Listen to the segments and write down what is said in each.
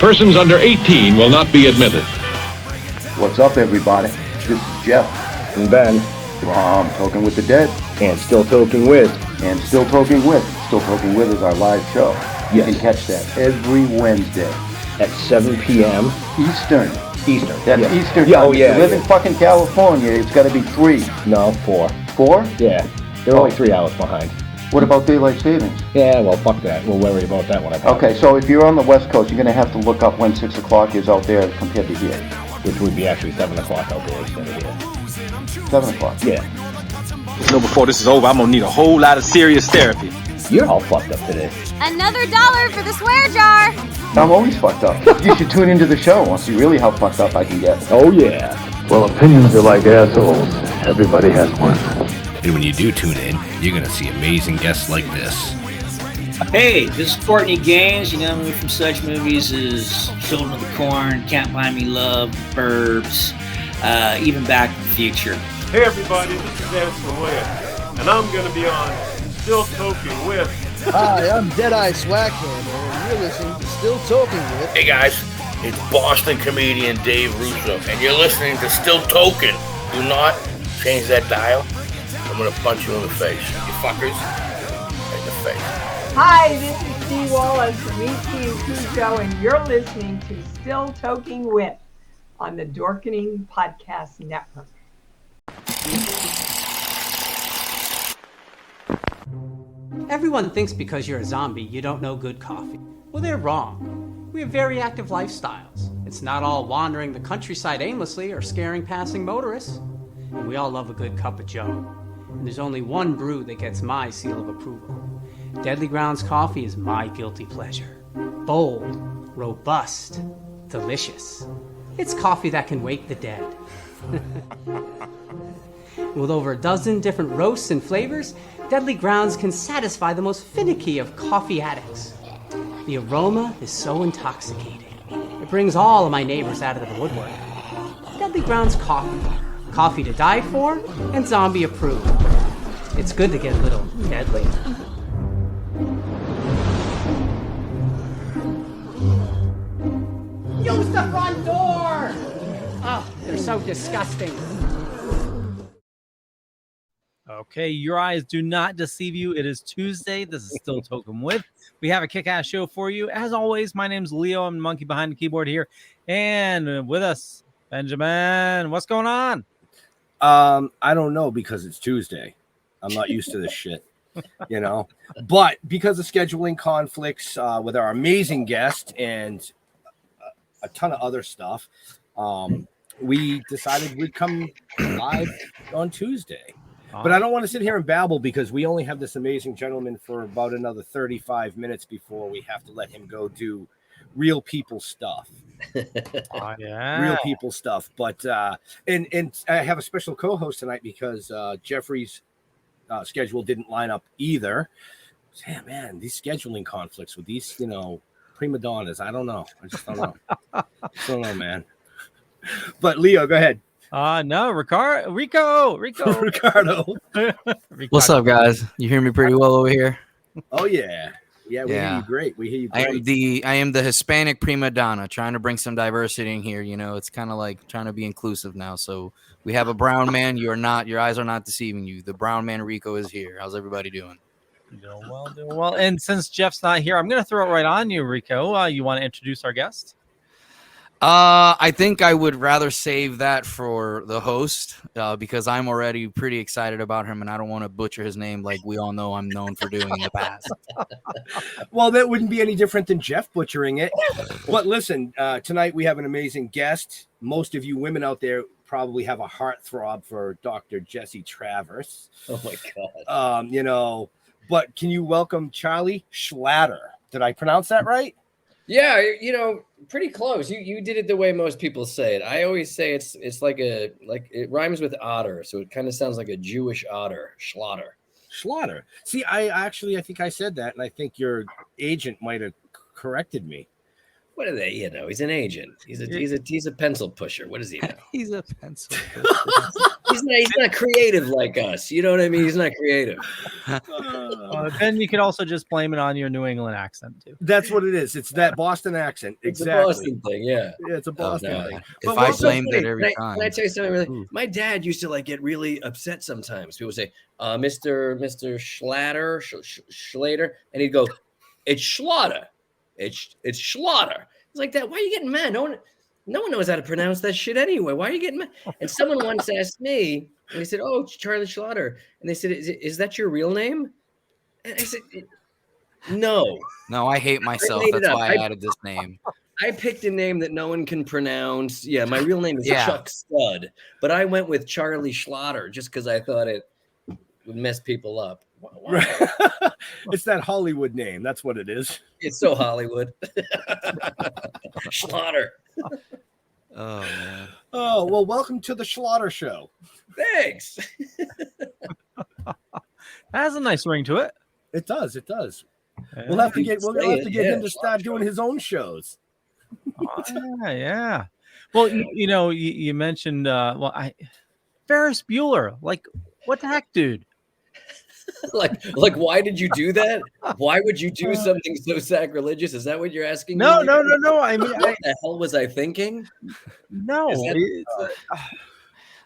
Persons under 18 will not be admitted. What's up, everybody? This is Jeff. And Ben. From Toking with the Dead. And Still Toking With. And Still Toking With. Still Toking With is our live show. Yes. You can catch that every Wednesday. At 7 p.m. Eastern. That's Eastern time. Yeah, if you live in fucking California, it's got to be 3. No, 4. 4? Yeah. They're only 3 hours behind. What about daylight savings? Yeah, well, fuck that. We'll worry about that one. Okay, so if you're on the West Coast, you're going to have to look up when 6 o'clock is out there compared to here. Which would be actually 7 o'clock out there instead of here. 7 o'clock? Yeah. You know, before this is over, I'm going to need a whole lot of serious therapy. You're all fucked up today. Another $1 for the swear jar. I'm always fucked up. You should tune into the show and see really how fucked up I can get. Oh, yeah. Well, opinions are like assholes. Everybody has one. And when you do tune in, you're going to see amazing guests like this. Hey, this is Courtney Gaines. You know me from such movies as Children of the Corn, Can't Buy Me Love, Burbs, even Back to the Future. Hey everybody, this is S3E26, and I'm going to be on Still Toking With. Hi, I'm Deadeye Swackhammer, and you're listening to Still Toking With. Hey guys, it's Boston comedian Dave Russo, and you're listening to Still Toking. Do not change that dial. I'm going to punch you in the face. You fuckers. In the face. Hi, this is Steve Wallace from ET&Q Show, and you're listening to Still Toking With on the Dorkening Podcast Network. Everyone thinks because you're a zombie, you don't know good coffee. Well, they're wrong. We have very active lifestyles. It's not all wandering the countryside aimlessly or scaring passing motorists. And we all love a good cup of joe. And there's only one brew that gets my seal of approval. Deadly Grounds coffee is my guilty pleasure. Bold, robust, delicious. It's coffee that can wake the dead. With over a dozen different roasts and flavors, Deadly Grounds can satisfy the most finicky of coffee addicts. The aroma is so intoxicating. It brings all of my neighbors out of the woodwork. Deadly Grounds coffee. Coffee to die for and zombie approved. It's good to get a little deadly. Use the front door! Oh, they're so disgusting. Okay, your eyes do not deceive you. It is Tuesday. This is Still Toking With. We have a kick-ass show for you. As always, my name's Leo. I'm the monkey behind the keyboard here. And with us, Benjamin. What's going on? I don't know because it's Tuesday. I'm not used to this shit, you know. But because of scheduling conflicts with our amazing guest and a ton of other stuff, we decided we'd come live on Tuesday. But I don't want to sit here and babble because we only have this amazing gentleman for about another 35 minutes before we have to let him go do real people stuff. Real people stuff. But and I have a special co-host tonight because Jeffrey's schedule didn't line up either. Yeah, man, these scheduling conflicts with these, you know, prima donnas. I don't know. I just don't know. Don't know, man. But Leo, go ahead. No, Ricardo. What's up, guys? You hear me pretty well over here? Oh yeah. Yeah, we hear you great. We hear you great. I am the Hispanic prima donna, trying to bring some diversity in here. You know, it's kind of like trying to be inclusive now. So we have a brown man. Your eyes are not deceiving you. The brown man Rico is here. How's everybody doing? Doing well. And since Jeff's not here, I'm going to throw it right on you, Rico. You want to introduce our guest? I think I would rather save that for the host because I'm already pretty excited about him, and I don't want to butcher his name like we all know I'm known for doing in the past. Well, that wouldn't be any different than Jeff butchering it. But listen, tonight we have an amazing guest. Most of you women out there probably have a heartthrob for Dr. Jesse Travers. Oh, my God. You know, but can you welcome Charlie Schlatter? Did I pronounce that right? Yeah, you know, pretty close. You did it the way most people say it. I always say it's like it rhymes with otter, so it kind of sounds like a Jewish otter. Schlatter. See, I think I said that, and I think your agent might have corrected me. What are they? You know, he's an agent. He's a pencil pusher. What does he know? He's a pencil. he's not creative like us. You know what I mean? He's not creative. Then you could also just blame it on your New England accent too. That's what it is. It's that Boston accent. It's Exactly. a Boston thing, yeah. Yeah, it's a Boston no. thing. If I blamed it every time. Can I tell you something? Really? My dad used to like get really upset sometimes. People would say, Mr. Schlatter, Schlatter, and he'd go, "It's Schlatter. It's Schlatter." It's like that. Why are you getting mad? No one knows how to pronounce that shit anyway. Why are you getting mad? And someone once asked me, and they said, "Oh, it's Charlie Schlatter," and they said, "Is that your real name?" And I said, "No." No, I hate myself. That's why I added this name. I picked a name that no one can pronounce. Yeah, my real name is Chuck Stud, but I went with Charlie Schlatter just because I thought it would mess people up. Right. It's that Hollywood name. That's what it is. It's so Hollywood. Schlatter. Oh man. Oh, well, welcome to the Schlatter Show. Thanks. That has a nice ring to it. It does. It does. We'll have to get him to start doing his own shows. Yeah. Well, you mentioned Ferris Bueller. Like, what the heck, dude? like why did you do that? Why would you do something so sacrilegious? Is that what you're asking? No. me? I mean, what the hell was I thinking? No.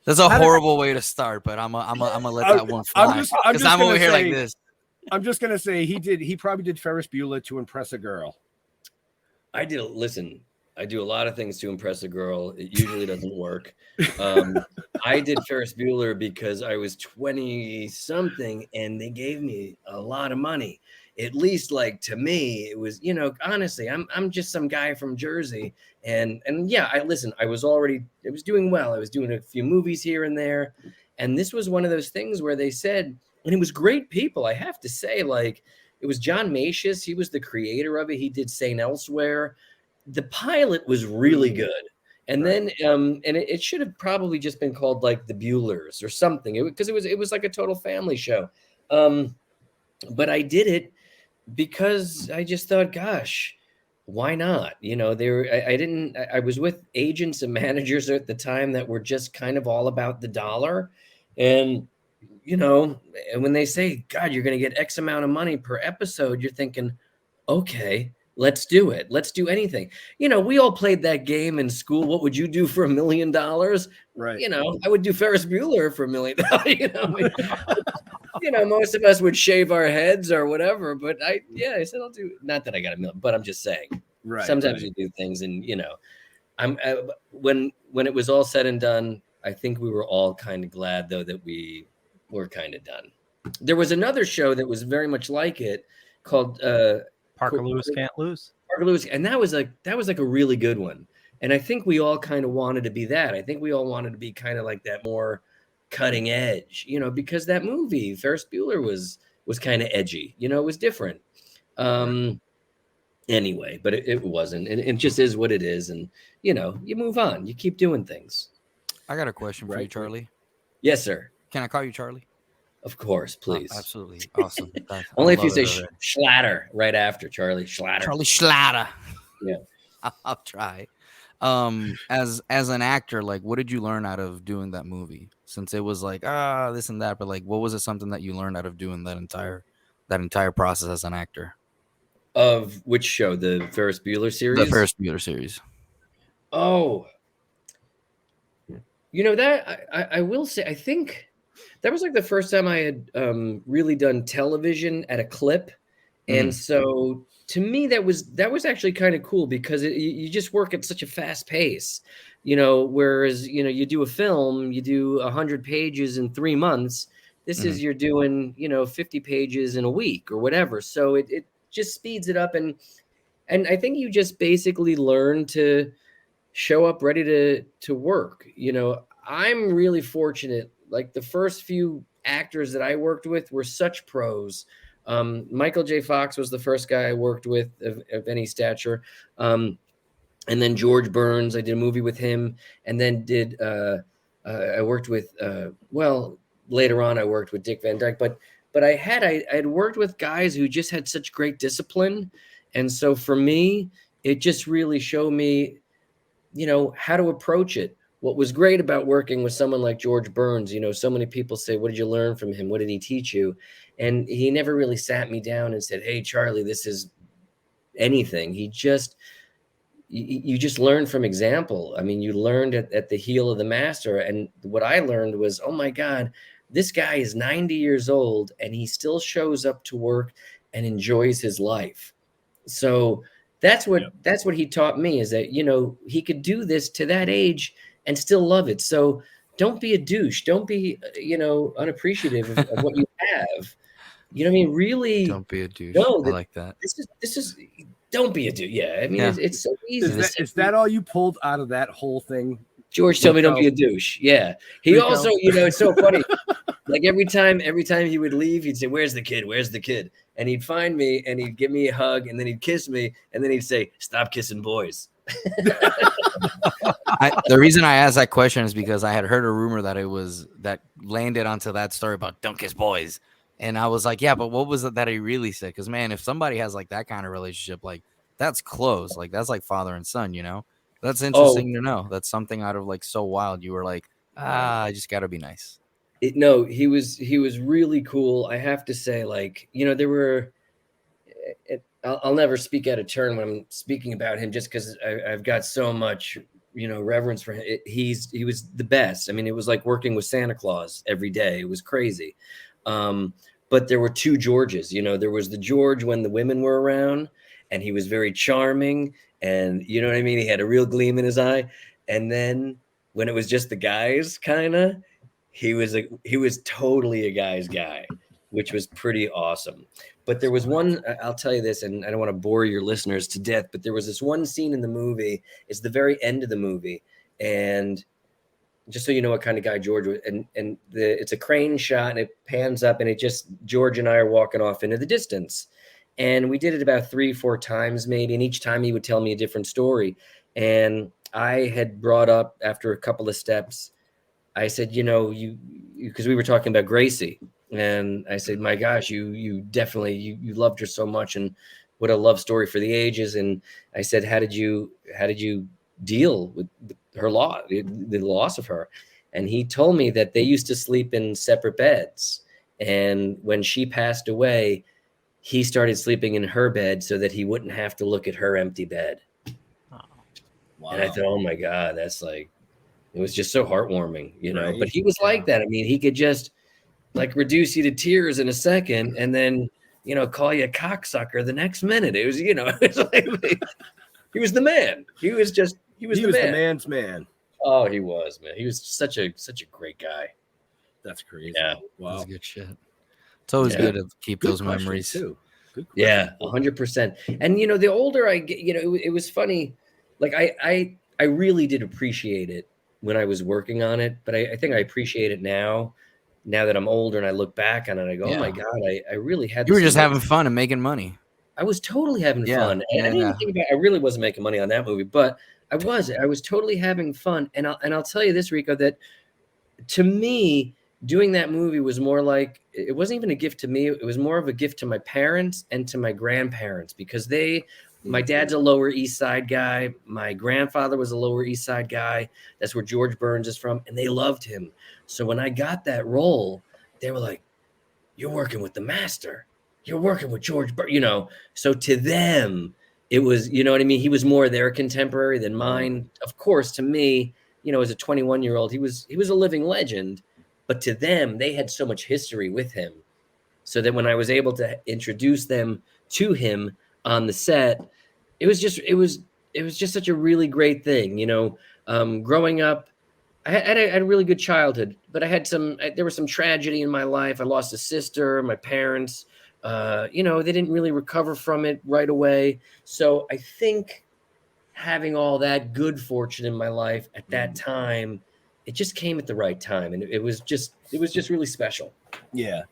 That's a horrible way to start, but I'm gonna let that one fly. Because I'm over here like this. I'm just gonna say he probably did Ferris Bueller to impress a girl. I do a lot of things to impress a girl. It usually doesn't work. I did Ferris Bueller because I was 20 something and they gave me a lot of money. At least, like, to me, it was, honestly, I'm just some guy from Jersey. And yeah, I was doing well. I was doing a few movies here and there. And this was one of those things where they said, and it was great people, I have to say, like, it was John Macius. He was the creator of it. He did St. Elsewhere. The pilot was really good. And then, and it should have probably just been called like The Buellers or something, because it was like a total family show. But I did it because I just thought, gosh, why not? I was with agents and managers at the time that were just kind of all about the dollar. And, and when they say, God, you're going to get X amount of money per episode, you're thinking, okay, let's do it. Let's do anything. We all played that game in school. What would you do for $1 million? Right. I would do Ferris Bueller for $1 million. Most of us would shave our heads or whatever. But I said I'll do. Not that I got $1 million, but I'm just saying. Right. Sometimes you do things, and when it was all said and done, I think we were all kind of glad though that we were kind of done. There was another show that was very much like it called. Parker Lewis Can't Lose. Parker Lewis, and that was like a really good one. And I think we all kind of wanted to be that. I think we all wanted to be kind of like that more cutting edge, because that movie Ferris Bueller was kind of edgy. It was different. Anyway, but it wasn't, and it just is what it is. And you move on. You keep doing things. I got a question for you, Charlie. Yes, sir. Can I call you Charlie? Of course, please. Absolutely. Awesome. Only if you say Schlatter right after, Charlie Schlatter. Charlie Schlatter. Yeah. I'll try. As an actor, like, what did you learn out of doing that movie? Since it was like, this and that, but like, what was it something that you learned out of doing that entire process as an actor? Of which show? The Ferris Bueller series? The Ferris Bueller series. Oh. That I will say, I think that was like the first time I had really done television at a clip. And so to me, that was actually kind of cool because you just work at such a fast pace, whereas, you do a film, you do 100 pages in 3 months. This is, you're doing, 50 pages in a week or whatever. So it just speeds it up. And I think you just basically learn to show up ready to work. I'm really fortunate. Like the first few actors that I worked with were such pros. Michael J. Fox was the first guy I worked with of any stature. And then George Burns, I did a movie with him. And then I worked with, later on I worked with Dick Van Dyke. But I had worked with guys who just had such great discipline. And so for me, it just really showed me, how to approach it. What was great about working with someone like George Burns, so many people say, what did you learn from him? What did he teach you? And he never really sat me down and said, hey, Charlie, this is anything. You just learn from example. I mean, you learned at the heel of the master. And what I learned was, oh my God, this guy is 90 years old and he still shows up to work and enjoys his life. So that's what he taught me, is that, he could do this to that age and still love it. So don't be a douche. Don't be, unappreciative of what you have. You know what I mean? Really don't be a douche. No, I like that. This is don't be a douche. Yeah. I mean, It's so easy. Is that all you pulled out of that whole thing? George told me don't be a douche. Yeah. He also, it's so funny. Like every time he would leave, he'd say, where's the kid? Where's the kid? And he'd find me and he'd give me a hug and then he'd kiss me and then he'd say, stop kissing boys. The reason I asked that question is because I had heard a rumor that landed onto that story about don't kiss boys. And I was like, yeah, but what was it that he really said? Because, man, if somebody has like that kind of relationship, like that's close. Like that's like father and son, That's interesting to know. That's something out of like so wild. You were like, I just got to be nice. No, he was really cool. I have to say, like, there were, I'll never speak out of turn when I'm speaking about him just because I've got so much, reverence for him. He was the best. I mean, it was like working with Santa Claus every day. It was crazy. But there were two Georges, there was the George when the women were around and he was very charming and you know what I mean? He had a real gleam in his eye. And then when it was just the guys, he was totally a guy's guy, which was pretty awesome. But there was one, I'll tell you this, and I don't want to bore your listeners to death, but there was this one scene in the movie. It's the very end of the movie. And just so you know what kind of guy George was, it's a crane shot and it pans up and George and I are walking off into the distance. And we did it about 3-4 times maybe. And each time he would tell me a different story. And I had brought up after a couple of steps, I said, because we were talking about Gracie. And I said, my gosh, you definitely, you loved her so much. And what a love story for the ages. And I said, how did you deal with her loss, the loss of her? And he told me that they used to sleep in separate beds. And when she passed away, he started sleeping in her bed so that he wouldn't have to look at her empty bed. Oh, wow. And I thought, oh my God, that's like, it was just so heartwarming, right. But he was like that. I mean, he could just like reduce you to tears in a second and then, call you a cocksucker the next minute. It was, it's like, he was the man. He was the man's man. Oh, he was, man. He was such a great guy. That's crazy. Yeah. Wow. That's good shit. It's always good to keep those memories too. Yeah, 100%. And the older I get, it was funny. Like I really did appreciate it when I was working on it, but I think I appreciate it now that I'm older and I look back on it, I go, oh my God, I really had. You were just having fun and making money. I was totally having fun, and I didn't think I really wasn't making money on that movie, but I was totally having fun. And I'll tell you this, Rico, that to me, doing that movie was more like, it wasn't even a gift to me. It was more of a gift to my parents and to my grandparents, because my dad's a Lower East Side guy. My grandfather was a Lower East Side guy. That's where George Burns is from. And they loved him. So when I got that role, they were like, you're working with the master. You're working with George Burns, So to them, it was, you know what I mean? He was more their contemporary than mine. Of course, to me, as a 21-year-old, he was a living legend. But to them, they had so much history with him. So that when I was able to introduce them to him on the set, it was just such a really great thing. Growing up, I had a really good childhood, but there was some tragedy in my life. I lost a sister, my parents, they didn't really recover from it right away. So I think having all that good fortune in my life at that time, it just came at the right time, and it was just really special. Yeah,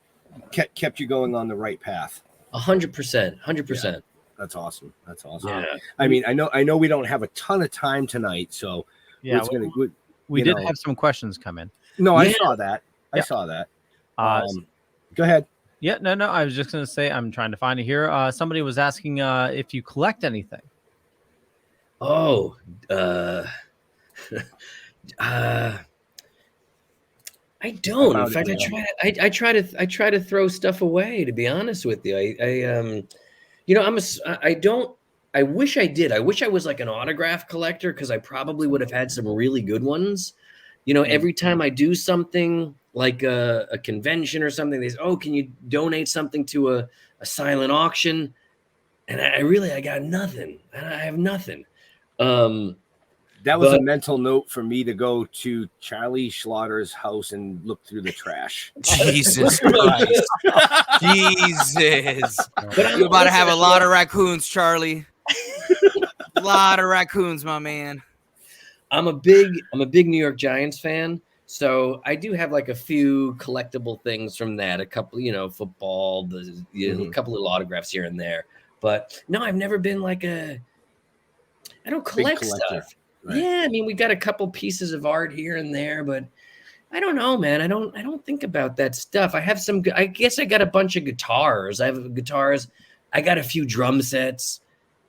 kept you going on the right path. 100%. Yeah. That's awesome. Yeah. I mean, I know we don't have a ton of time tonight, so we did have some questions come in. No, I saw that. I saw that. Go ahead. Yeah, no. I was just gonna say I'm trying to find it here. Somebody was asking if you collect anything. Oh, I don't. In fact, I try to throw stuff away. To be honest with you, I wish I did. I wish I was like an autograph collector because I probably would have had some really good ones. Every time I do something like a convention or something, they say, "Oh, can you donate something to a silent auction?" And I got nothing. I have nothing. That was a mental note for me to go to Charlie Schlatter's house and look through the trash. Jesus Christ. Jesus. You're about to have a lot of raccoons, Charlie. A lot of raccoons, my man. I'm a big New York Giants fan, so I do have like a few collectible things from that. A couple, football, a couple of autographs here and there. But no, I've never been like I don't collect stuff. Right. Yeah, I mean, we got a couple pieces of art here and there, but I don't know, man. I don't think about that stuff. I have I guess I got a bunch of guitars. I have guitars. I got a few drum sets.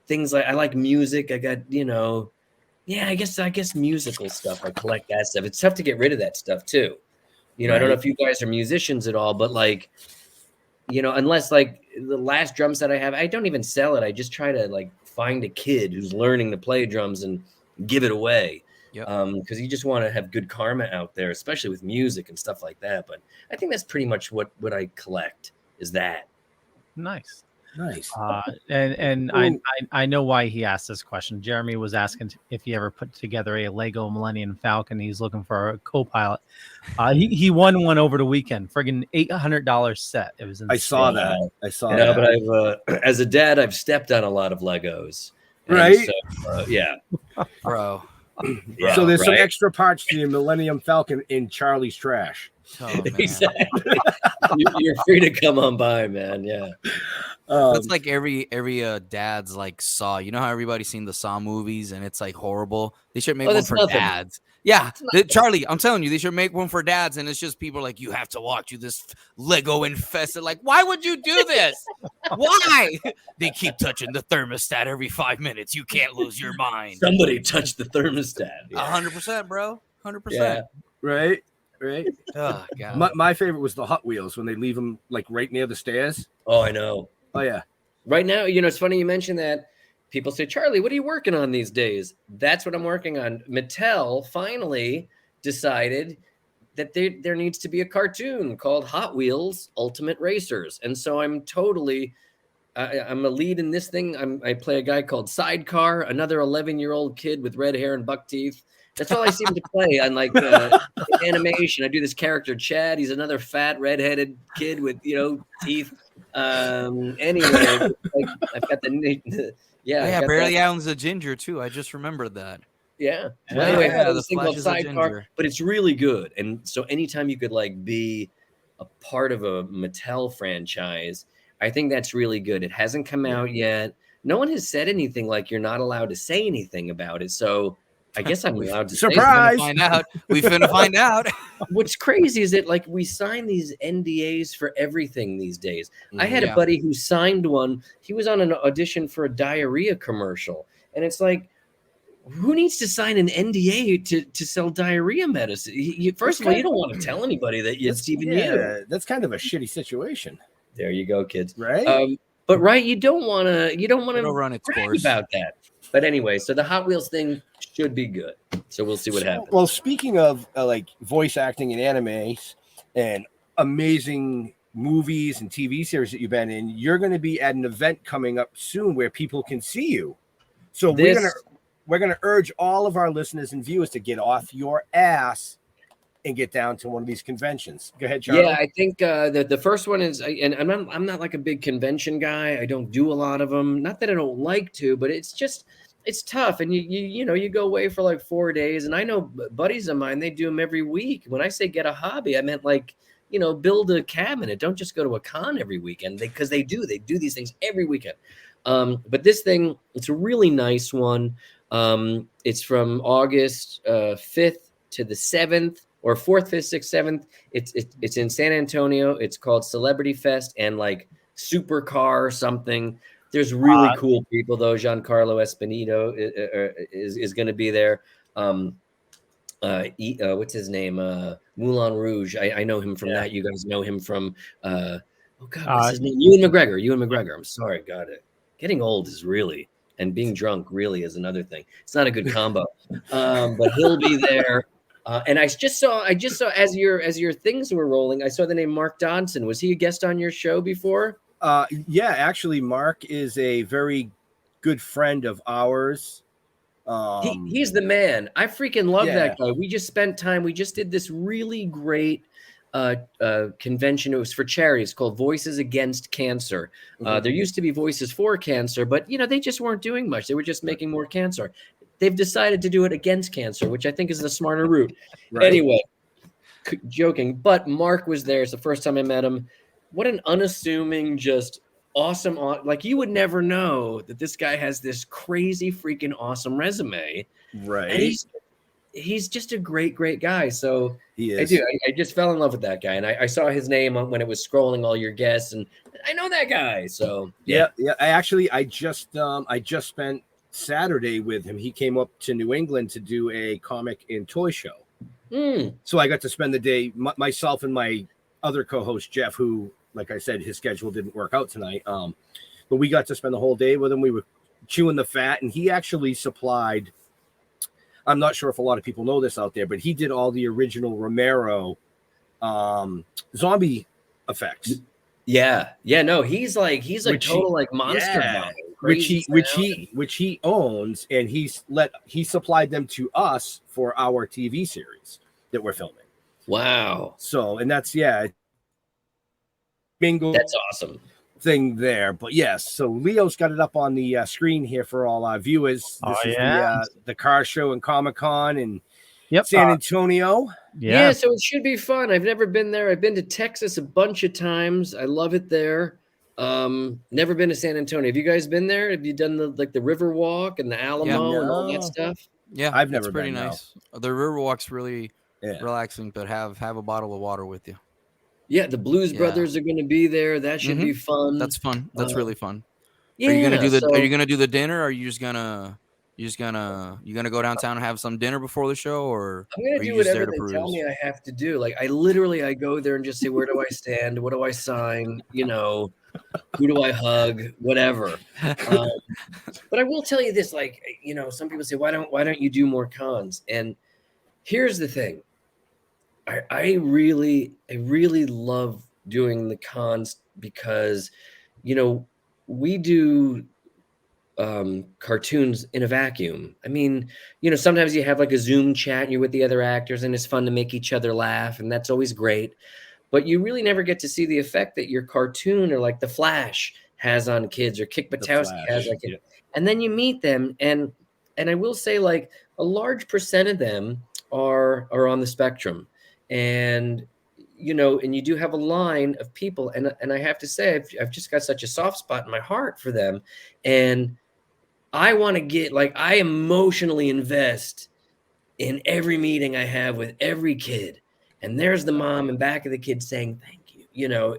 Things like I like music. I got, I guess musical stuff. I collect that stuff. It's tough to get rid of that stuff too. Right. I don't know if you guys are musicians at all, but like, unless like the last drum set I have, I don't even sell it. I just try to like find a kid who's learning to play drums and give it away. Because you just want to have good karma out there, especially with music and stuff like that. But I think that's pretty much what I collect is that. Nice. And I know why he asked this question. Jeremy was asking if he ever put together a Lego Millennium Falcon. He's looking for a co-pilot. He won one over the weekend, friggin' $800 set. It was insane. I saw that. But I've as a dad, I've stepped on a lot of Legos. Right? So, yeah, bro. So there's some extra parts to your Millennium Falcon in Charlie's trash. Oh, exactly. You're free to come on by, man. Yeah. That's like every dad's like Saw. You know how everybody's seen the Saw movies and it's like horrible? They should make one for dads. Yeah, Charlie, I'm telling you, they should make one for dads, and it's just people like, you have to watch this Lego infested. Like, why would you do this? Why? They keep touching the thermostat every 5 minutes. You can't lose your mind. Somebody touched the thermostat. 100%, bro. 100%. Yeah. Right. Oh, God. My favorite was the Hot Wheels when they leave them like right near the stairs. Oh, I know. Oh, yeah. Right now, it's funny you mentioned that. People say, Charlie, what are you working on these days? That's what I'm working on. Mattel finally decided that there needs to be a cartoon called Hot Wheels Ultimate Racers. And so I'm I'm a lead in this thing. I play a guy called Sidecar, another 11-year-old kid with red hair and buck teeth. That's all I seem to play on like animation. I do this character, Chad. He's another fat, redheaded kid with, teeth. Anyway, like, I've got the Barely Allen's a ginger too. I just remembered that. Yeah. Anyway, this thing called Sidecar, but it's really good. And so anytime you could like be a part of a Mattel franchise, I think that's really good. It hasn't come out yet. No one has said anything like you're not allowed to say anything about it. So I guess I'm allowed to surprise. We finna find out. What's crazy is that like we sign these NDAs for everything these days. I had a buddy who signed one. He was on an audition for a diarrhea commercial, and it's like, who needs to sign an NDA to sell diarrhea medicine? First of all, you don't want to tell anybody that it's even you. That's kind of a shitty situation. There you go, kids. Right. But you don't want to run its brag course about that. But anyway, so the Hot Wheels thing should be good. So we'll see what happens. Well, speaking of like voice acting in animes and amazing movies and TV series that you've been in, you're going to be at an event coming up soon where people can see you. So we're gonna urge all of our listeners and viewers to get off your ass and get down to one of these conventions. Go ahead, Charlie. Yeah, I think the first one is, and I'm not like a big convention guy. I don't do a lot of them. Not that I don't like to, but it's tough. And you go away for like 4 days. And I know buddies of mine, they do them every week. When I say get a hobby, I meant like, build a cabinet. Don't just go to a con every weekend because they do these things every weekend. But this thing, it's a really nice one. It's from August 5th to the 7th. Or 4th, 5th, 6th, 7th. It's in San Antonio. It's called Celebrity Fest and like Supercar something. There's really cool people though. Giancarlo Esposito is going to be there. What's his name? Moulin Rouge. I know him from that. You guys know him from what's his name? Ewan McGregor. I'm sorry, getting old is really, and being drunk really is another thing. It's not a good combo. But he'll be there. And I just saw as your things were rolling, I saw the name Mark Dodson. Was he a guest on your show before? Yeah, actually, Mark is a very good friend of ours. He's the man. I freaking love that guy. We just spent time. We just did this really great convention. It was for charities called Voices Against Cancer. There used to be Voices for Cancer, but they just weren't doing much. They were just making more cancer. They've decided to do it against cancer, which I think is the smarter route. Right. Anyway, joking, but Mark was there. It's the first time I met him. What an unassuming, just awesome. Like, you would never know that this guy has this crazy freaking awesome resume. Right. And he's just a great guy. So he is. I just fell in love with that guy. And I saw his name when it was scrolling all your guests, and I know that guy. So yeah. I just spent Saturday with him. He came up to New England to do a comic and toy show. So I got to spend the day, myself and my other co-host Jeff, who, like I said, his schedule didn't work out tonight. But we got to spend the whole day with him. We were chewing the fat, and he actually supplied, I'm not sure if a lot of people know this out there, but he did all the original Romero zombie effects. Yeah. No, he's like total like monster bomb. Which he owns, and he supplied them to us for our TV series that we're filming. Wow. So, and that's bingo. That's awesome thing there. But yes, so Leo's got it up on the screen here for all our viewers. This is the car show and Comic-Con and San Antonio. Yeah, so it should be fun. I've never been there. I've been to Texas a bunch of times. I love it there. Never been to San Antonio. Have you guys been there? Have you done the River Walk and the Alamo and all that stuff? Yeah, I've never pretty been. Nice. The River Walk's really relaxing, but have a bottle of water with you. Yeah, the Blues Brothers are going to be be that should be fun. That's fun. That's really fun. Yeah, are you gonna do the dinner? Or are you just gonna go downtown and have some dinner before the show, or I'm gonna do whatever they tell me I have to do. Like I go there and just say, where do I stand? What do I sign? Who do I hug? Whatever. But I will tell you this, some people say, why don't you do more cons? And here's the thing. I really love doing the cons because, we do cartoons in a vacuum. I mean, sometimes you have like a Zoom chat and you're with the other actors and it's fun to make each other laugh, and that's always great. But you really never get to see the effect that your cartoon or like The Flash has on kids, or Kick Buttowski has on kids. Yeah. And then you meet them, and I will say, like, a large percent of them are on the spectrum. And and you do have a line of people, and I have to say, I've just got such a soft spot in my heart for them, and I want to get, I emotionally invest in every meeting I have with every kid, and there's the mom in back of the kid saying thank you.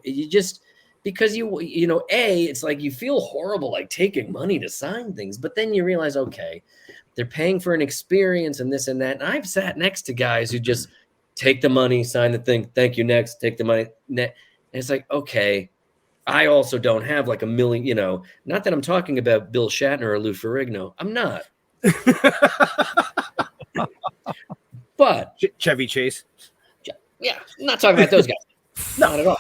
You just, because it's like you feel horrible like taking money to sign things, but then you realize, okay, they're paying for an experience and this and that. And I've sat next to guys who just take the money, sign the thing, thank you, next, take the money. And it's like, okay, I also don't have like a million, not that I'm talking about Bill Shatner or Lou Ferrigno. I'm not. But Chevy Chase. Yeah, I'm not talking about those guys. Not at all.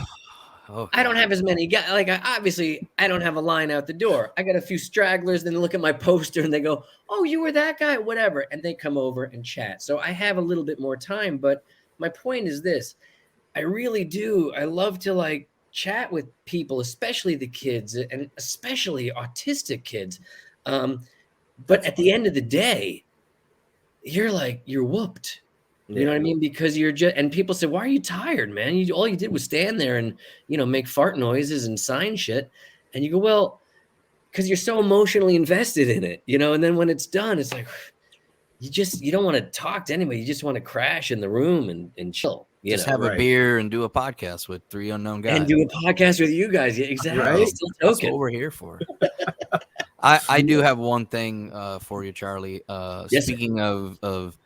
Okay. I don't have as many guys. Like, I don't have a line out the door. I got a few stragglers. Then they look at my poster and they go, "Oh, you were that guy," whatever, and they come over and chat. So I have a little bit more time. But my point is this: I really do. I love to chat with people, especially the kids, and especially autistic kids. But at the end of the day, you're whooped. You know what I mean? Because you're just, and people say, "Why are you tired, man? All you did was stand there and, make fart noises and sign shit." And you go, "Well, because you're so emotionally invested in it, And then when it's done, it's like, you don't want to talk to anybody. You just want to crash in the room and chill. Just have a beer and do a podcast with three unknown guys. And do a podcast with you guys. Yeah, exactly. Right? That's what we're here for. I do have one thing for you, Charlie. Yes, Speaking of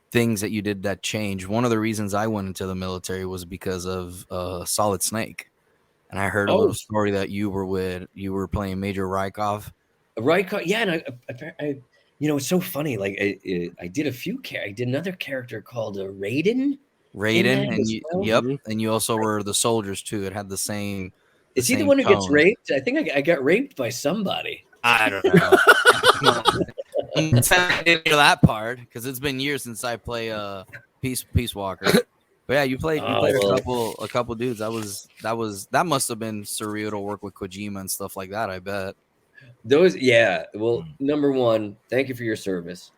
things that you did that changed, one of the reasons I went into the military was because of Solid Snake, and I heard a little story that you were playing Major Rykov. Rykov, yeah, and I it's so funny. Like I did I did another character called Raiden. Raiden, and you, well. yep, and you also were the soldiers too. It had the same. Is he the one who gets raped? I think I got raped by somebody. I don't know. I didn't hear that part because it's been years since I play Peace Walker. But yeah, you played a couple dudes. That must have been surreal to work with Kojima and stuff like that. I bet. Well, number one, thank you for your service.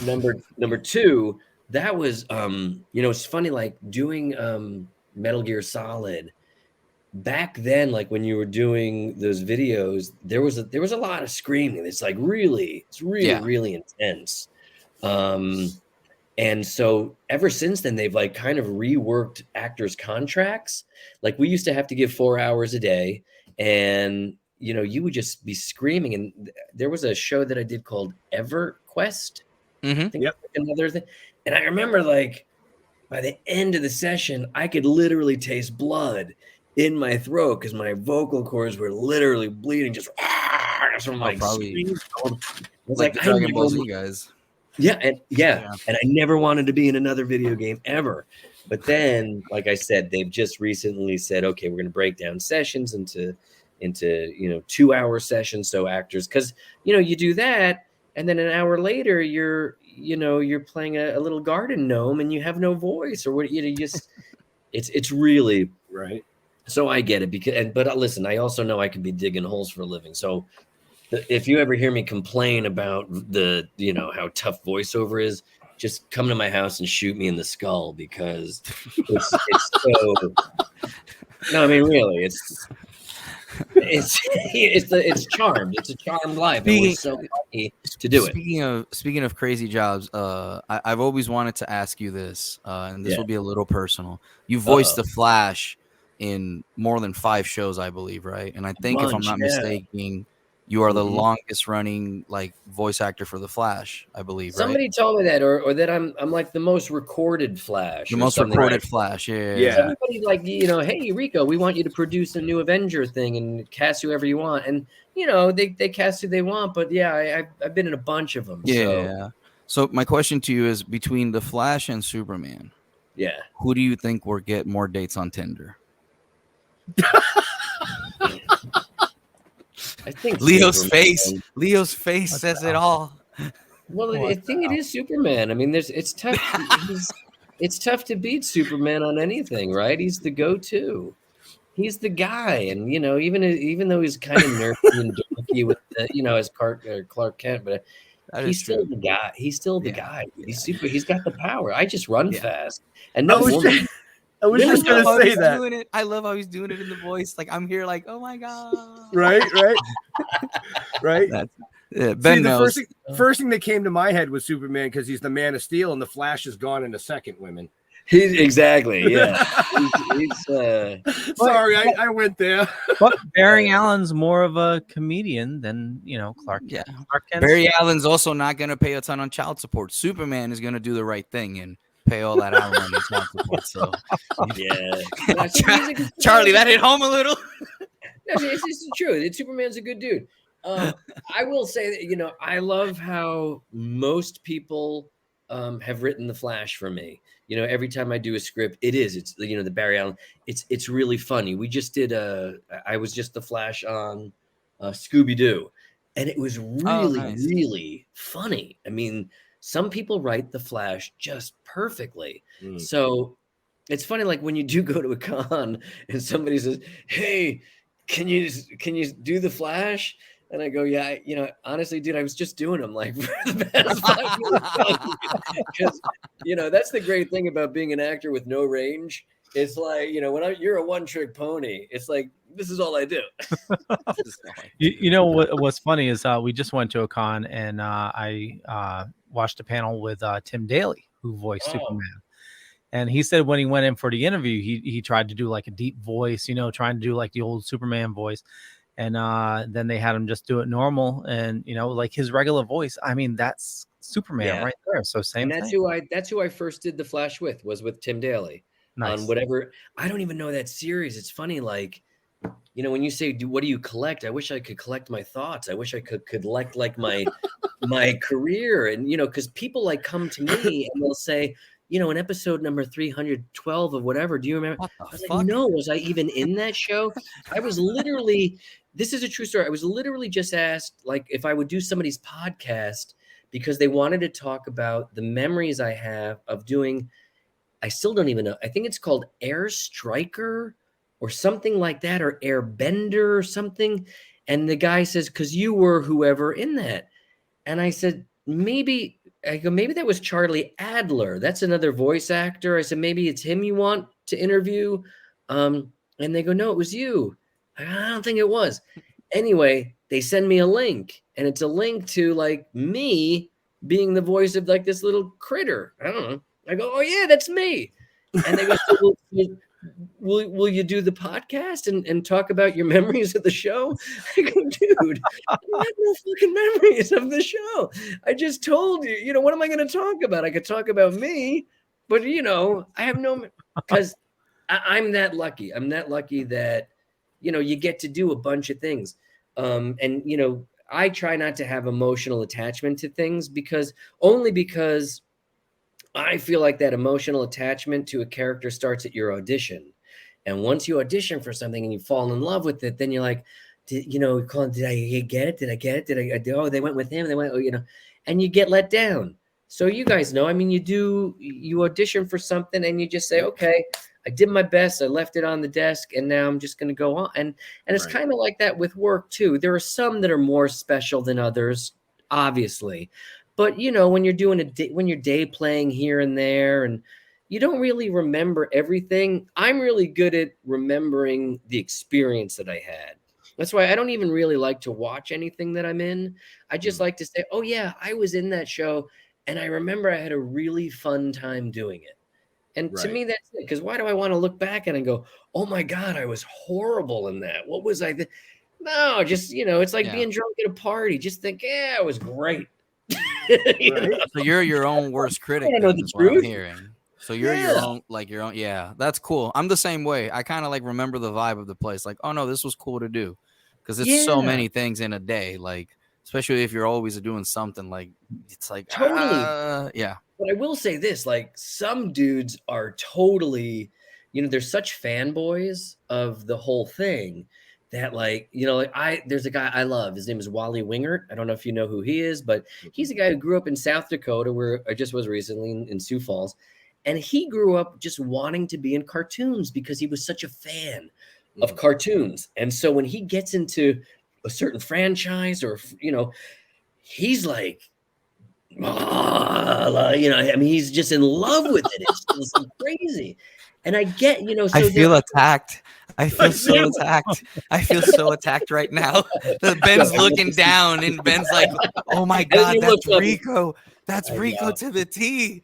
Number two, that was it's funny, like doing Metal Gear Solid. Back then, like when you were doing those videos, there was a lot of screaming. It's really intense. And so ever since then, they've like kind of reworked actors' contracts. Like we used to have to give 4 hours a day, and you would just be screaming. And there was a show that I did called EverQuest. I think another thing. And I remember, like, by the end of the session, I could literally taste blood in my throat because my vocal cords were literally bleeding. Just from like probably like Dragon Ball Z guys. Yeah, and I never wanted to be in another video game ever. But then, like I said, they've just recently said, okay, we're going to break down sessions into 2-hour sessions. So actors, because you do that, and then an hour later you're playing a little garden gnome and you have no voice, or what you just it's really right. So I get it but listen, I also know I could be digging holes for a living. So if you ever hear me complain about the how tough voiceover is, just come to my house and shoot me in the skull, because it's so. No, I mean really, it's charmed. It's a charmed life. And we're so lucky to do it. Speaking of crazy jobs, I've always wanted to ask you this, and this will be a little personal. You voiced the Flash in more than 5 shows, I believe, right? And I think if I'm not mistaken, you are the longest running like voice actor for the Flash, I believe. Somebody told me that, or that I'm like the most recorded Flash. The most recorded Flash, yeah. Everybody like hey Rico, we want you to produce a new Avenger thing and cast whoever you want, and they cast who they want. But I've been in a bunch of them. Yeah. So my question to you is, between the Flash and Superman, who do you think will get more dates on Tinder? I think Leo's face says it all. Well, I think it is Superman. I mean, it's tough. It's tough to beat Superman on anything, right? He's the go-to. He's the guy, and even though he's kind of nerdy and dorky with as Clark Kent, but he's still the guy. He's still the guy. He's super. He's got the power. I just run fast, and no woman. I was just going to say that. I love how he's doing it in the voice. Like, I'm here like, oh my God. Right. Ben knows. The first thing that came to my head was Superman, because he's the Man of Steel, and the Flash is gone in a second, women. Exactly, yeah. Sorry, I went there. But Barry Allen's more of a comedian than Clark. Yeah, Clark Kent's Barry Allen's also not going to pay a ton on child support. Superman is going to do the right thing and pay all that alimony and child support. So Charlie, that hit home a little. No, it's true. Superman's a good dude. I will say that I love how most people have written the Flash for me. Every time I do a script, it's the Barry Allen. It's really funny. We just did I was just the Flash on Scooby-Doo, and it was really funny. I mean, some people write the Flash just perfectly. So it's funny, like when you do go to a con and somebody says, "Hey, can you do the Flash?" And I go, "Yeah, honestly, dude, I was just doing them like for the past 5 minutes." Because that's the great thing about being an actor with no range. It's like when you're a one-trick pony, it's like this is all I do. What's funny is we just went to a con, and I watched a panel with Tim Daly, who voiced Superman. And he said when he went in for the interview, he tried to do like a deep voice, trying to do like the old Superman voice. and then they had him just do it normal, and like his regular voice. I mean, that's Superman right there. So same and thing. That's who I first did the Flash with, was with Tim Daly. Nice. On whatever. I don't even know that series. It's funny, like, when you say, what do you collect? I wish I could collect my thoughts. I wish I could collect like my career. And, because people like come to me and they'll say, in episode number 312 of whatever, do you remember? What the I was fuck? like, no, was I even in that show? I was literally, this is a true story. I was literally just asked, like, if I would do somebody's podcast because they wanted to talk about the memories I have of doing, I still don't even know. I think it's called Air Striker or something like that, or Airbender or something. And the guy says, because you were whoever in that. And I said, maybe that was Charlie Adler. That's another voice actor. I said, maybe it's him you want to interview. And they go, no, it was you. I don't think it was. Anyway, they send me a link, and it's a link to like me being the voice of like this little critter. I don't know. I go, oh yeah, that's me. And they go, so will you do the podcast and talk about your memories of the show? I go, dude, I have no fucking memories of the show. I just told you, what am I going to talk about? I could talk about me, but I have no, because I'm that lucky. I'm that lucky that, you get to do a bunch of things. And, I try not to have emotional attachment to things because I feel like that emotional attachment to a character starts at your audition. And once you audition for something and you fall in love with it, then you're like, did I get it? Did I get it? Oh, they went with him. They went, and you get let down. So you guys know, I mean, you audition for something and you just say, okay, I did my best. I left it on the desk and now I'm just going to go on. And it's kind of like that with work too. There are some that are more special than others, obviously. But, when you're doing when you're day playing here and there and you don't really remember everything, I'm really good at remembering the experience that I had. That's why I don't even really like to watch anything that I'm in. I just like to say, oh, yeah, I was in that show and I remember I had a really fun time doing it. And to me, that's it. Because why do I want to look back and go, oh, my God, I was horrible in that. What was I? No, just, it's like being drunk at a party. Just think, yeah, it was great. So you're your own worst critic. I know the what I'm truth. hearing. So you're your own. Yeah, that's cool. I'm the same way. I kind of like remember the vibe of the place. Like, oh no, this was cool to do, because it's so many things in a day. Like, especially if you're always doing something. Like, it's like totally. Yeah. But I will say this: like, some dudes are totally, they're such fanboys of the whole thing. That there's a guy I love. His name is Wally Wingert. I don't know if you know who he is, but he's a guy who grew up in South Dakota, where I just was recently in Sioux Falls. And he grew up just wanting to be in cartoons because he was such a fan of cartoons. And so when he gets into a certain franchise or, he's like, I mean, he's just in love with it. It's crazy. And I get, so I feel attacked. I feel so attacked. I feel so attacked right now. Ben's looking down and Ben's like, oh my God, that's Rico. That's Rico to the T.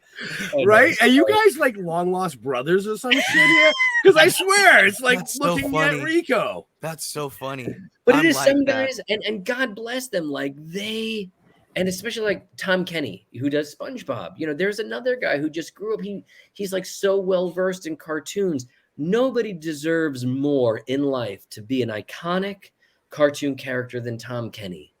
Right? Are you guys like long lost brothers or some shit here? Because I swear it's like looking at Rico. That's so funny. But it is like some guys, and God bless them, like and especially like Tom Kenny, who does SpongeBob. There's another guy who just grew up. He's like so well versed in cartoons. Nobody deserves more in life to be an iconic cartoon character than Tom Kenny.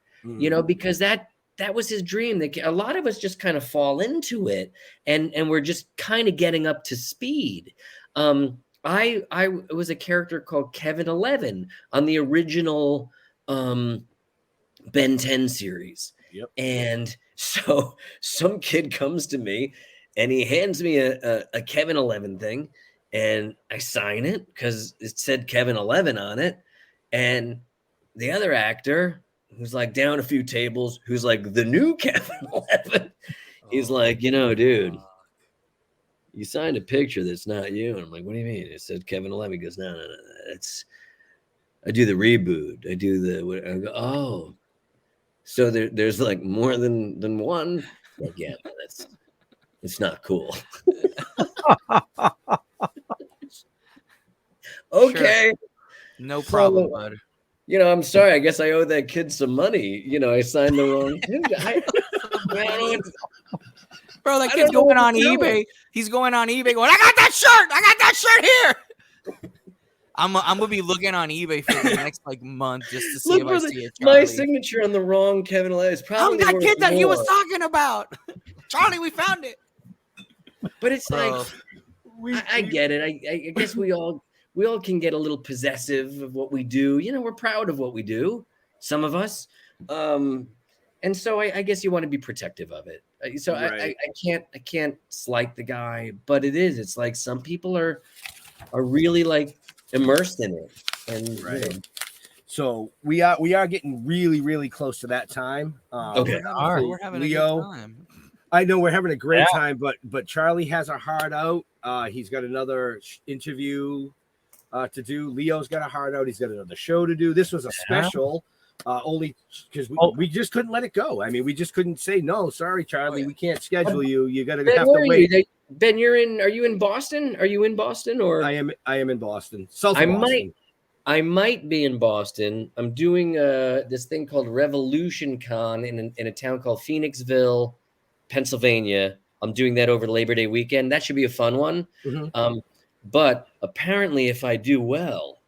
Because that was his dream. A lot of us just kind of fall into it, and we're just kind of getting up to speed. I was a character called Kevin 11 on the original Ben 10 series. Yep. And so some kid comes to me and he hands me a Kevin 11 thing, and I sign it because it said Kevin 11 on it. And the other actor, who's like down a few tables, who's like the new Kevin 11, he's like, dude, you signed a picture that's not you. And I'm like, what do you mean? It said Kevin 11. He goes, no, I do the reboot. I go, oh. So there's like more than one. Like, yeah, it's not cool. Okay. Sure. No problem, bud. you know, I'm sorry. I guess I owe that kid some money. You know, I signed the wrong thing. Bro, that kid's going on eBay. He's going on eBay going, I got that shirt here. I'm gonna be looking on eBay for the next like month just to see if I see it. My signature on the wrong Kevin Elias. I'm that kid that he was talking about. Charlie, we found it. But it's like I get it. I guess we all can get a little possessive of what we do. You know, we're proud of what we do. Some of us. And so I guess you want to be protective of it. So right. I can't slight the guy, but it's like some people are really like immersed in it. And right. You know. So we are getting really, really close to that time. Okay. We're having Leo, a good time. I know we're having a great time, but Charlie has a heart out. He's got another interview to do. Leo's got a heart out. He's got another show to do. This was a special. Only because we just couldn't let it go. I mean, we just couldn't say no. Sorry, Charlie, we can't schedule you. You got to have to wait. Ben, are you in Boston? Are you in Boston or? I am in Boston. South of Boston. I might be in Boston. I'm doing this thing called Revolution Con in a town called Phoenixville, Pennsylvania. I'm doing that over Labor Day weekend. That should be a fun one. Mm-hmm. But apparently, if I do well,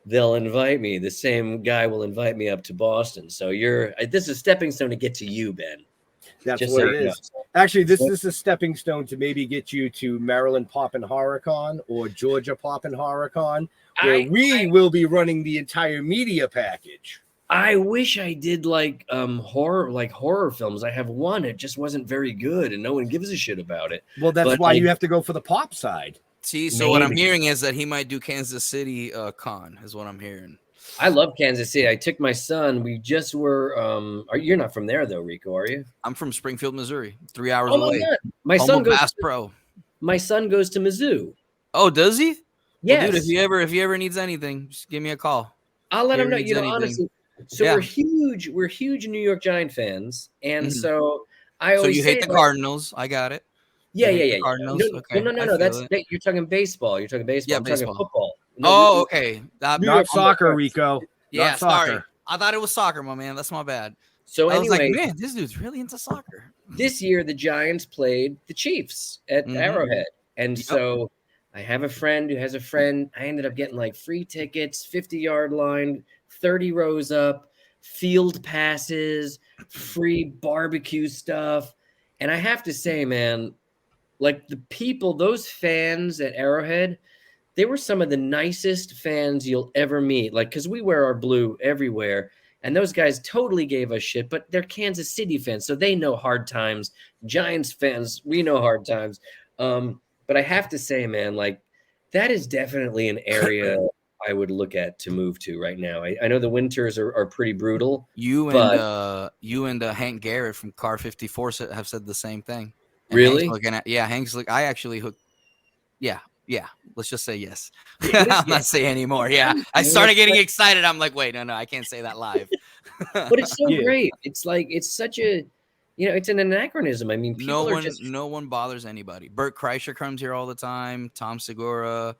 they'll invite me. The same guy will invite me up to Boston. So this is a stepping stone to get to you, Ben. That's just what it is. Actually, this is a stepping stone to maybe get you to Maryland Poppin' HorrorCon or Georgia Poppin' HorrorCon, where we will be running the entire media package. I wish I did like horror films. I have one. It just wasn't very good, and no one gives a shit about it. Well, that's why you have to go for the pop side. See, so what I'm hearing is that he might do Kansas City con, is what I'm hearing. I love Kansas City. I took my son. We just were. You're not from there though, Rico, are you? I'm from Springfield, Missouri. 3 hours away. My son goes pro. My son goes to Mizzou. Oh, does he? Yes. Well, dude, if he ever needs anything, just give me a call. I'll let him know. You know, honestly. So we're huge New York Giant fans, and so I always. So you hate the Cardinals? I got it. Yeah. Cardinals. No. That's you're talking baseball. You're talking baseball. Yeah, I'm baseball. talking football. No, okay. Not soccer, Rico. Yeah, not soccer. Sorry. I thought it was soccer, my man. That's my bad. So I was like, man, this dude's really into soccer. This year, the Giants played the Chiefs at Arrowhead, and so I have a friend who has a friend. I ended up getting like free tickets, 50-yard line, 30 rows up, field passes, free barbecue stuff, and I have to say, man. Like the people, those fans at Arrowhead, they were some of the nicest fans you'll ever meet. Like, because we wear our blue everywhere, and those guys totally gave us shit, but they're Kansas City fans, so they know hard times. Giants fans, we know hard times. But I have to say, man, like that is definitely an area I would look at to move to right now. I know the winters are pretty brutal. You and Hank Garrett from Car 54 have said the same thing. And really? Hank's like, I actually hooked. Yeah. Let's just say yes. I'm not saying anymore. Yeah. I started getting excited. I'm like, wait, no, I can't say that live. But it's so great. It's like, it's such a, it's an anachronism. I mean, no one bothers anybody. Bert Kreischer comes here all the time. Tom Segura.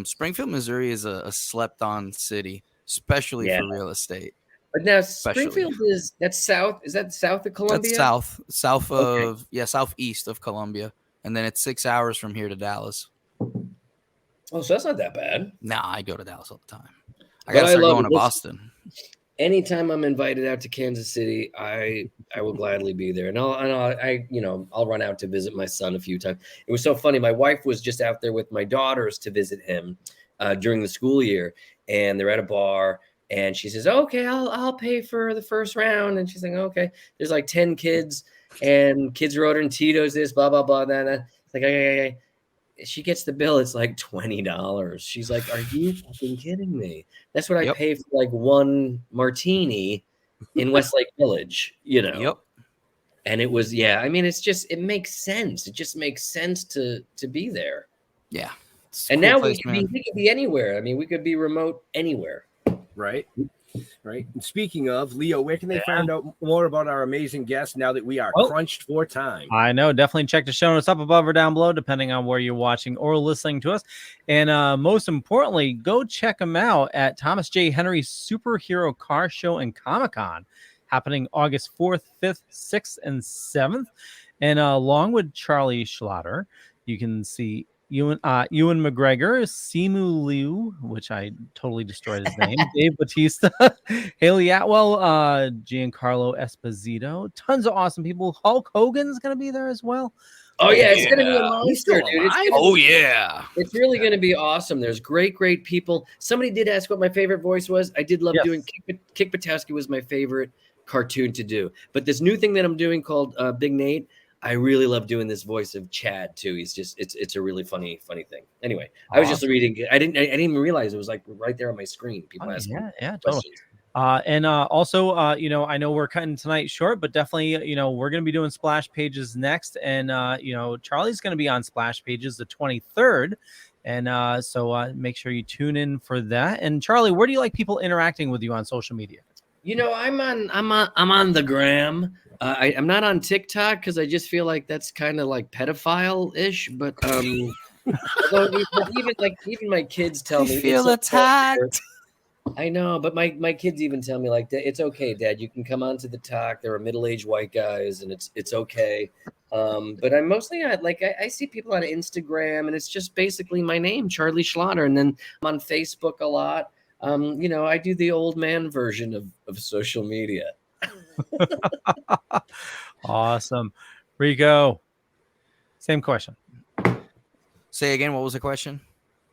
Springfield, Missouri is a slept on city, especially for real estate. But now Springfield that's south. Is that south of Columbia? That's south of southeast of Columbia, and then it's 6 hours from here to Dallas. Oh, so that's not that bad. Nah, I go to Dallas all the time. I gotta start going to Boston. Anytime I'm invited out to Kansas City, I will gladly be there, and I'll run out to visit my son a few times. It was so funny. My wife was just out there with my daughters to visit him during the school year, and they're at a bar. And she says, okay, I'll pay for the first round. And she's like, okay. There's like 10 kids, and kids are ordering Tito's, this, blah, blah, blah. It's like, okay. She gets the bill. It's like $20. She's like, are you fucking kidding me? That's what I pay for like one martini in Westlake Village, Yep. And it was, I mean, it makes sense. It just makes sense to be there. Yeah. And now we could be anywhere. I mean, we could be remote anywhere. Right. Right. And speaking of, Leo, where can they find out more about our amazing guests now that we are crunched for time? I know. Definitely check the show notes up above or down below, depending on where you're watching or listening to us. And most importantly, go check them out at Thomas J. Henry's Superhero Car Show and Comic-Con, happening August 4th, 5th, 6th, and 7th. And along with Charlie Schlatter, you can see Ewan McGregor, Simu Liu, which I totally destroyed his name, Dave Bautista, Haley Atwell, Giancarlo Esposito, tons of awesome people. Hulk Hogan's going to be there as well. Oh yeah, it's going to be a monster, dude. Yeah. It's really going to be awesome. There's great people. Somebody did ask what my favorite voice was. I did love doing Kick Buttowski was my favorite cartoon to do. But this new thing that I'm doing called Big Nate, I really love doing this voice of Chad too. He's just it's a really funny thing. Anyway, I was just reading. I didn't even realize it was like right there on my screen. People asking totally. And also, I know we're cutting tonight short, but definitely, we're going to be doing Splash Pages next. And, Charlie's going to be on Splash Pages the 23rd. And so make sure you tune in for that. And Charlie, where do you like people interacting with you on social media? I'm on the gram. I'm not on TikTok because I just feel like that's kind of like pedophile-ish. But even my kids tell me, feel attacked. I know, but my kids even tell me like, it's okay, Dad. You can come on to the talk. There are middle-aged white guys, and it's okay. But I'm mostly I see people on Instagram, and it's just basically my name, Charlie Schlatter, and then I'm on Facebook a lot. I do the old man version of social media. Awesome. Rico, same question. Say again, what was the question?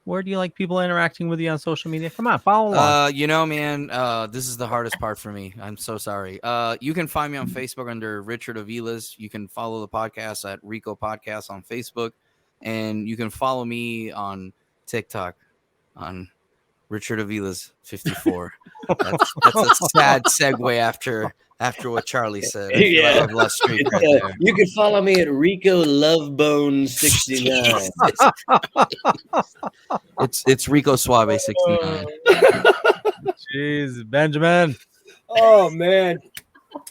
Where do you like people interacting with you on social media? Come on, follow along. Man, this is the hardest part for me. I'm so sorry. You can find me on Facebook under Richard Avilas. You can follow the podcast at Rico Podcast on Facebook, and you can follow me on TikTok on Richard Avilas 54. That's a sad segue after what Charlie said. Yeah. I've lost streak right there. You can follow me at Rico Lovebone 69. It's Rico Suave 69. Jeez, Benjamin. Oh man,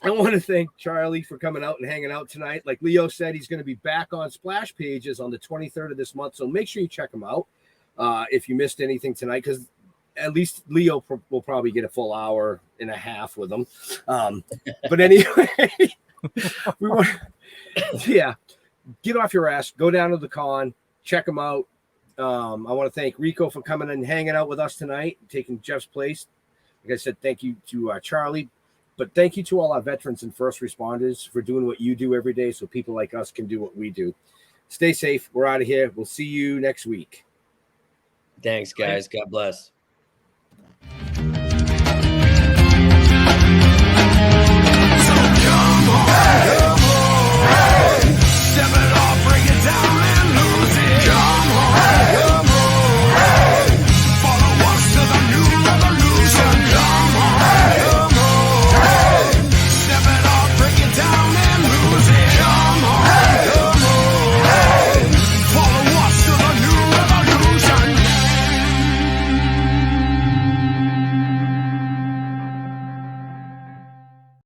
I want to thank Charlie for coming out and hanging out tonight. Like Leo said, he's going to be back on Splash Pages on the 23rd of this month, so make sure you check him out if you missed anything tonight, because at least Leo will probably get a full hour and a half with him. But anyway, get off your ass, go down to the con, check them out. I want to thank Rico for coming and hanging out with us tonight, taking Jeff's place. Like I said, thank you to Charlie, but thank you to all our veterans and first responders for doing what you do every day so people like us can do what we do. Stay safe. We're out of here. We'll see you next week. Thanks, guys. God bless. Come on.